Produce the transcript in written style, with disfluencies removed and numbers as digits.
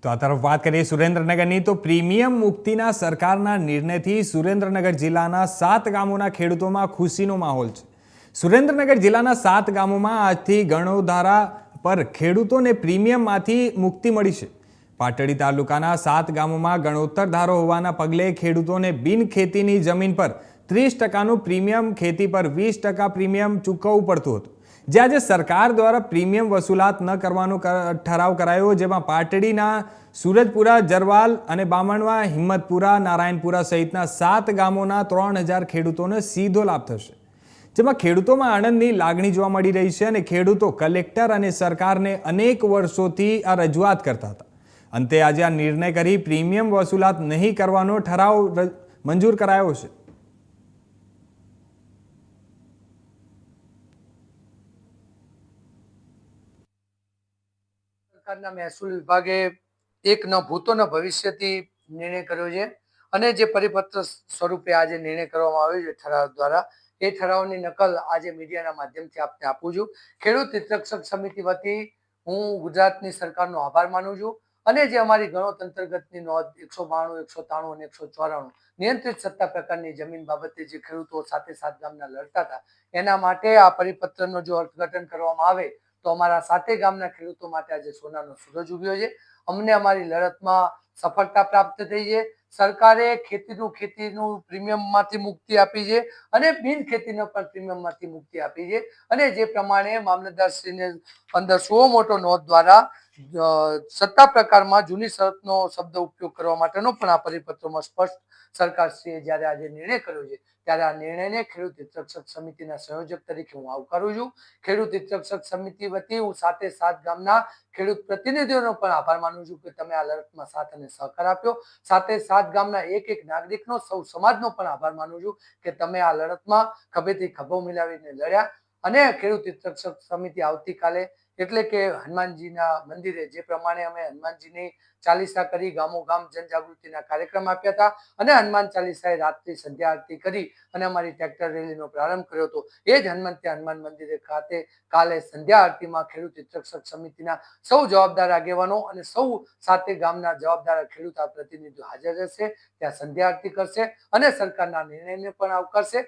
તો આ તરફ વાત કરીએ સુરેન્દ્રનગરની તો પ્રીમિયમ મુક્તિના સરકારના નિર્ણયથી સુરેન્દ્રનગર જિલ્લાના 7 ગામોના ખેડૂતોમાં ખુશીનો માહોલ છે। સુરેન્દ્રનગર જિલ્લાના 7 ગામોમાં આજથી ગણોધારા પર ખેડૂતોને પ્રીમિયમમાંથી મુક્તિ મળી છે। પાટડી તાલુકાના 7 ગામોમાં ગણોત્તર ધારો હોવાના પગલે ખેડૂતોને બિન ખેતીની જમીન પર 30% પ્રીમિયમ, ખેતી પર 20% પ્રીમિયમ ચૂકવવું પડતું હતું। જે આજે સરકાર દ્વારા પ્રીમિયમ વસૂલાત ન કરવાનો ઠરાવ કરાયો, જેમાં પાટડીના સુરજપુરા, જરવાલ અને બામણવા, હિંમતપુરા, નારાયણપુરા સહિતના 7 ગામોના 3000 ખેડૂતોને સીધો લાભ થશે। જેમાં ખેડૂતોમાં આનંદની લાગણી જોવા મળી રહી છે અને ખેડૂતો કલેક્ટર અને સરકારને અનેક વર્ષોથી આ રજૂઆત કરતા હતા। અંતે આજે આ નિર્ણય કરી પ્રીમિયમ વસૂલાત નહીં કરવાનો ઠરાવ મંજૂર કરાયો છે। સરકારના મહેસૂલ વિભાગે એક ન ભૂતો ન ભવિષ્યથી નિર્ણય કર્યો છે અને જે પરિપત્ર સ્વરૂપે આજે નિર્ણય કરવામાં આવ્યો છે ઠરાવ દ્વારા, એ ઠરાવની નકલ આજે મીડિયાના માધ્યમથી આપને આપું છું। ખેડૂત હિતરક્ષક સમિતિ વતી હું ગુજરાતની સરકારનો આભાર માનું છું અને જે અમારી ગણોત અંતર્ગતની નોંધ 192, 193 અને 194 નિયંત્રિત સત્તા પ્રકારની જમીન બાબતે જે ખેડૂતો સાથે 7 ગામના લડતા હતા, એના માટે આ પરિપત્રનો જો અર્થઘટન કરવામાં આવે તો અમારા 7 ગામના ખેડૂતો માટે આજે સોનાનો સૂરજ ઉગ્યો છે। અમને અમારી લડતમાં સફળતા પ્રાપ્ત થઈ છે। સરકારે ખેતીનું પ્રીમિયમમાંથી મુક્તિ આપી છે અને બિન ખેતીનો પણ પ્રીમિયમમાંથી મુક્તિ આપી છે અને જે પ્રમાણે મામલતદારશ્રીને અંદર સુઓ મોટો નોંધ દ્વારા સત્તા પ્રકારમાં જૂની શરતનો શબ્દ ઉપયોગ કરવા માટેનો પણ આ પરિપત્રમાં સ્પષ્ટ સરકારશ્રીએ જ્યારે આજે નિર્ણય કર્યો છે, ત્યારે આ નિર્ણયને ખેડૂત હિતરક્ષક સમિતિના સંયોજક તરીકે હું આવકારું છું। ખેડૂત હિતરક્ષક સમિતિ વતી હું 7 ગામના ખેડૂત પ્રતિનિધિઓનો પણ આભાર માનું છું કે તમે આ લડતમાં સાથ અને સહકાર આપ્યો। 7 ગામના એક નાગરિકનો, સૌ સમાજનો પણ આભાર માનું છું કે તમે આ લડતમાં ખભેથી ખભો મિલાવીને લડ્યા અને ખેડૂત હિતરક્ષક સમિતિ આવતીકાલે એટલે કે હનુમાનજીના મંદિરે જે પ્રમાણે અમે હનુમાનજીની ચાલીસા કરી, ગામો ગામ જનજાગૃતિના કાર્યક્રમ આપ્યા હતા અને હનુમાન ચાલીસાએ રાત્રિ સંધ્યા આરતી કરી અને અમારી ટ્રેક્ટર રેલીનો પ્રારંભ કર્યો હતો, એ જ હનુમાન મંદિરે ખાતે કાલે સંધ્યા આરતીમાં ખેડૂત હિતરક્ષક સમિતિના સૌ જવાબદાર આગેવાનો અને સૌ 7 ગામના જવાબદાર ખેડૂત પ્રતિનિધિઓ હાજર રહેશે। ત્યાં સંધ્યા આરતી કરશે અને સરકારના નિર્ણયને પણ આવકારશે।